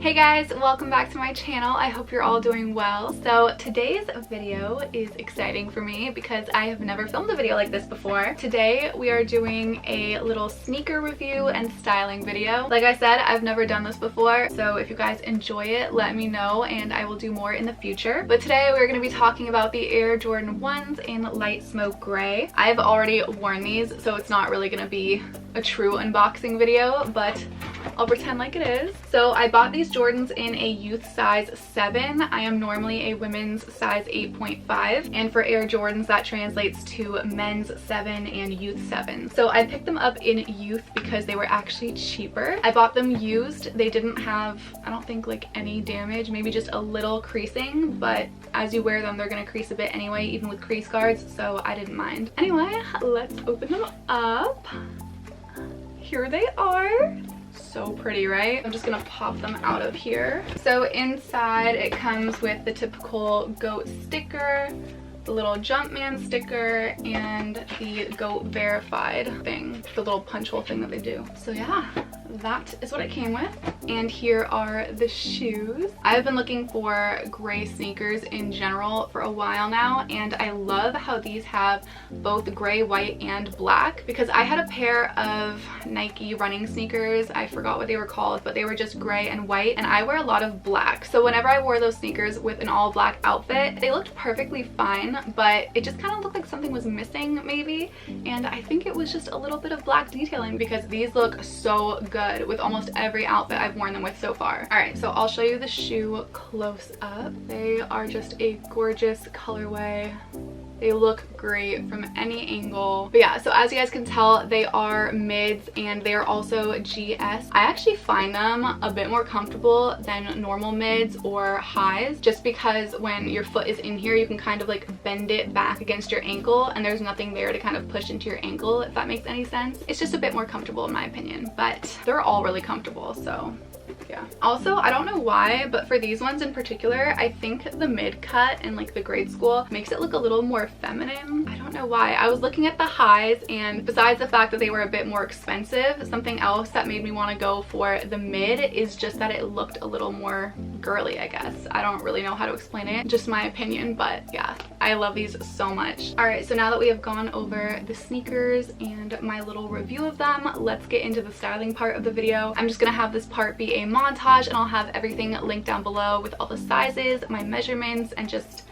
Hey guys, welcome back to my channel. I hope you're all doing well. So today's video is exciting for me because I have never filmed a video like this before. Today we are doing a little sneaker review and styling video. Like I said, I've never done this before, so if you guys enjoy it, let me know and I will do more in the future. But today we're going to be talking about the Air Jordan 1s in light smoke gray. I've already worn these, so it's not really going to be a true unboxing video, but I'll pretend like it is. So I bought these Jordans in a youth size 7. I am normally a women's size 8.5, and for Air Jordans that translates to men's 7 and youth 7. So I picked them up in youth because they were actually cheaper. I bought them used. They didn't have, I don't think, like any damage, maybe just a little creasing, but as you wear them they're gonna crease a bit anyway, even with crease guards, so I didn't mind. Anyway, let's open them up. Here they are. So pretty, right? I'm just gonna pop them out of here. So inside it comes with the typical goat sticker, the little Jumpman sticker, and the goat verified thing, the little punch hole thing that they do. So yeah, that is what it came with. And here are the shoes. I've been looking for gray sneakers in general for a while now, and I love how these have both gray, white, and black, because I had a pair of Nike running sneakers. I forgot what they were called, but they were just gray and white, and I wear a lot of black. So whenever I wore those sneakers with an all black outfit, they looked perfectly fine, but it just kind of looked like something was missing maybe, and I think it was just a little bit of black detailing, because these look so good with almost every outfit I've worn them with so far. All right, so I'll show you the shoe close up. They are just a gorgeous colorway. They look great from any angle. But yeah, so as you guys can tell, they are mids and they are also GS. I actually find them a bit more comfortable than normal mids or highs, just because when your foot is in here, you can kind of like bend it back against your ankle and there's nothing there to kind of push into your ankle, if that makes any sense. It's just a bit more comfortable in my opinion, but they're all really comfortable, so yeah. Also, I don't know why, but for these ones in particular, I think the mid cut in like the grade school makes it look a little more feminine. I don't know why. I was looking at the highs, and besides the fact that they were a bit more expensive, something else that made me want to go for the mid is just that it looked a little more girly, I guess. I don't really know how to explain it, just my opinion, but yeah, I love these so much. All right, so now that we have gone over the sneakers and my little review of them, let's get into the styling part of the video. I'm just gonna have this part be a montage, and I'll have everything linked down below with all the sizes, my measurements, and just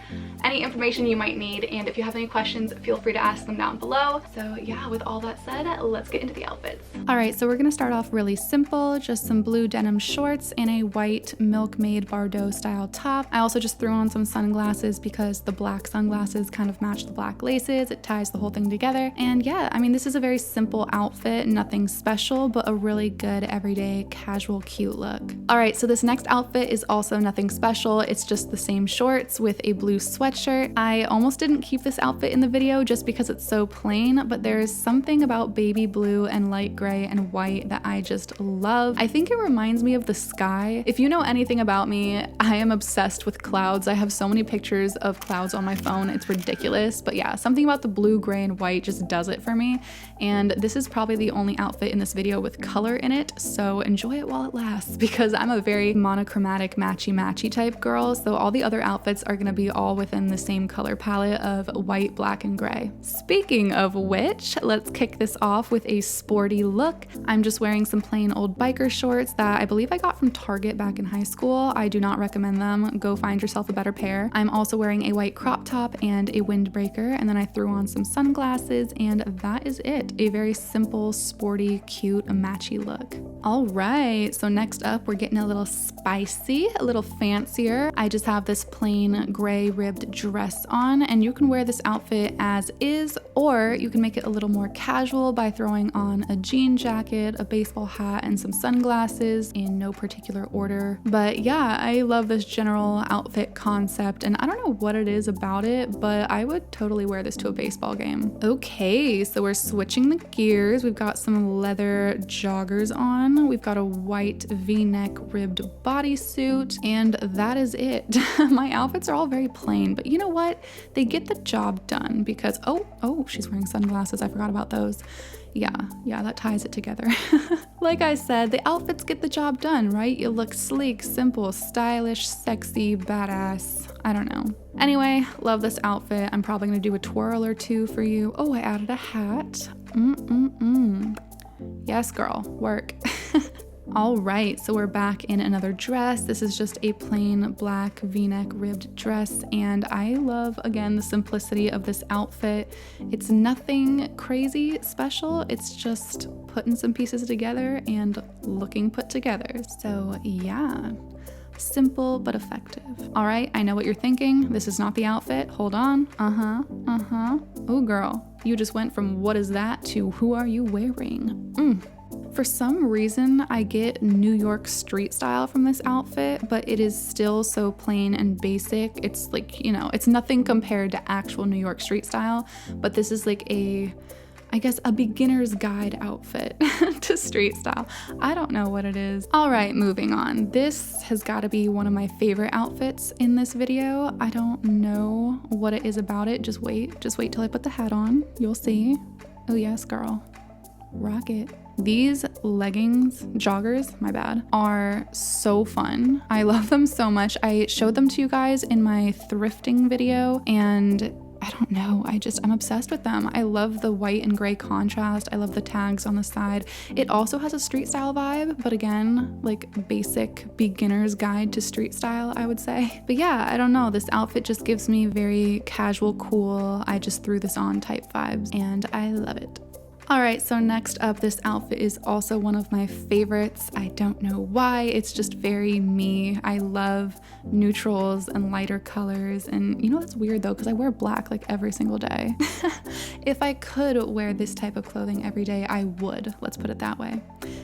any information you might need. And if you have any questions, feel free to ask them down below. So yeah, with all that said, let's get into the outfits. All right, so we're gonna start off really simple, just some blue denim shorts and a white milkmaid Bardot style top. I also just threw on some sunglasses because the black sunglasses kind of match the black laces. It ties the whole thing together. And yeah, I mean, this is a very simple outfit, nothing special, but a really good everyday casual cute look. All right, so this next outfit is also nothing special. It's just the same shorts with a blue sweatshirt. I almost didn't keep this outfit in the video just because it's so plain, but there's something about baby blue and light gray and white that I just love. I think it reminds me of the sky. If you know anything about me, I am obsessed with clouds. I have so many pictures of clouds on my phone. It's ridiculous. But yeah, something about the blue, gray, and white just does it for me. And this is probably the only outfit in this video with color in it, so enjoy it while it lasts, because I'm a very monochromatic matchy type girl, so all the other outfits are gonna be all within the same color palette of white, black, and gray. Speaking of which, let's kick this off with a sporty look. I'm just wearing some plain old biker shorts that I believe I got from Target back in high school. I do not recommend them. Go find yourself a better pair. I'm also wearing a white crop top and a windbreaker, and then I threw on some sunglasses, and that is it. A very simple, sporty, cute, matchy look. All right, so next up, we're getting a little spicy, a little fancier. I just have this plain gray ribbed dress on, and you can wear this outfit as is, or you can make it a little more casual by throwing on a jean jacket, a baseball hat, and some sunglasses in no particular order. But yeah, I love this general outfit concept, and I don't know what it is about it, but I would totally wear this to a baseball game. Okay, so we're switching the gears. We've got some leather joggers on. We've got a white V-neck ribbed bodysuit, and that is it. My outfits are all very plain, but you know what? They get the job done because, oh, she's wearing sunglasses. I forgot about those. Yeah, that ties it together. Like I said, the outfits get the job done, right? You look sleek, simple, stylish, sexy, badass. I don't know. Anyway, love this outfit. I'm probably gonna do a twirl or two for you. Oh, I added a hat. Yes, girl, work. All right, so we're back in another dress. This is just a plain black V-neck ribbed dress, and I love, again, the simplicity of this outfit. It's nothing crazy special. It's just putting some pieces together and looking put together. So yeah, simple but effective. All right, I know what you're thinking. This is not the outfit. Hold on. Oh, girl, you just went from what is that to who are you wearing? For some reason, I get New York street style from this outfit, but it is still so plain and basic. It's like, you know, it's nothing compared to actual New York street style, but this is like I guess a beginner's guide outfit to street style. I don't know what it is. All right, moving on. This has got to be one of my favorite outfits in this video. I don't know what it is about it. Just wait till I put the hat on. You'll see. Oh yes, girl. Rock it. These leggings, joggers, my bad, are so fun. I love them so much. I showed them to you guys in my thrifting video, and I don't know, I'm obsessed with them. I love the white and gray contrast. I love the tags on the side. It also has a street style vibe, but again, like basic beginner's guide to street style, I would say. But yeah, I don't know, this outfit just gives me very casual, cool, I just threw this on type vibes, and I love it. All right, so next up, this outfit is also one of my favorites. I don't know why, it's just very me. I love neutrals and lighter colors, and you know that's weird though, because I wear black like every single day. If I could wear this type of clothing every day, I would, let's put it that way.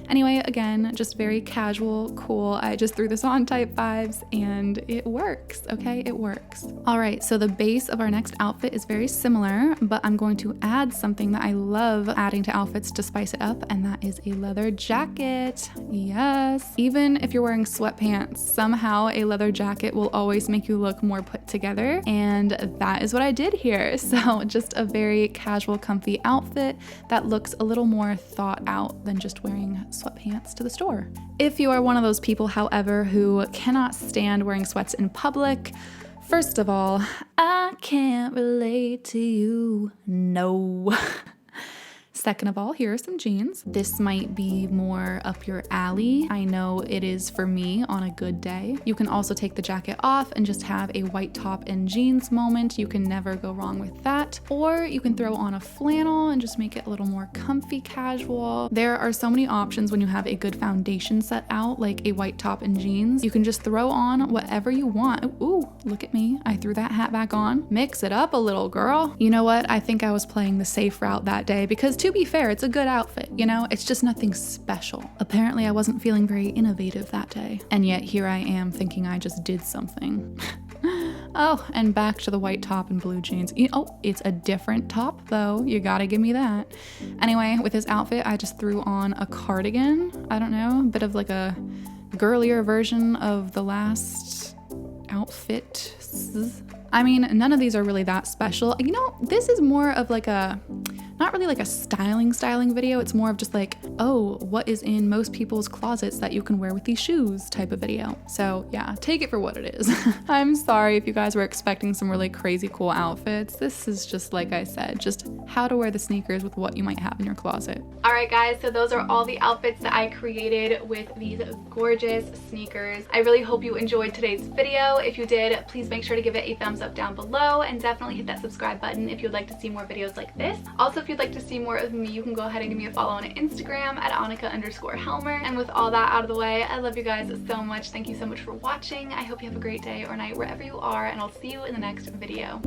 Anyway, again, just very casual, cool, I just threw this on type vibes, and it works, okay, it works. All right, so the base of our next outfit is very similar, but I'm going to add something that I love adding to outfits to spice it up, and that is a leather jacket. Yes, even if you're wearing sweatpants, somehow a leather jacket will always make you look more put together, and that is what I did here. So just a very casual, comfy outfit that looks a little more thought out than just wearing sweatpants to the store. If you are one of those people, however, who cannot stand wearing sweats in public, first of all, I can't relate to you, no. Second of all, here are some jeans. This might be more up your alley. I know it is for me on a good day. You can also take the jacket off and just have a white top and jeans moment. You can never go wrong with that. Or you can throw on a flannel and just make it a little more comfy, casual. There are so many options when you have a good foundation set out, like a white top and jeans. You can just throw on whatever you want. Ooh, look at me. I threw that hat back on. Mix it up a little, girl. You know what? I think I was playing the safe route that day because to be fair, it's a good outfit, you know? It's just nothing special. Apparently, I wasn't feeling very innovative that day. And yet here I am thinking I just did something. Oh, and back to the white top and blue jeans. Oh, it's a different top though. You gotta give me that. Anyway, with this outfit, I just threw on a cardigan. I don't know, a bit of like a girlier version of the last outfit. I mean, none of these are really that special. You know, this is more of like a, not really like a styling video. It's more of just like, oh, what is in most people's closets that you can wear with these shoes type of video. So yeah, take it for what it is. I'm sorry if you guys were expecting some really crazy cool outfits. This is just, like I said, just how to wear the sneakers with what you might have in your closet. All right, guys, so those are all the outfits that I created with these gorgeous sneakers. I really hope you enjoyed today's video. If you did, please make sure to give it a thumbs up down below, and definitely hit that subscribe button if you'd like to see more videos like this. Also, if you'd like to see more of me, you can go ahead and give me a follow on Instagram at Annika_Helmer. And with all that out of the way, I love you guys so much. Thank you so much for watching. I hope you have a great day or night wherever you are, and I'll see you in the next video.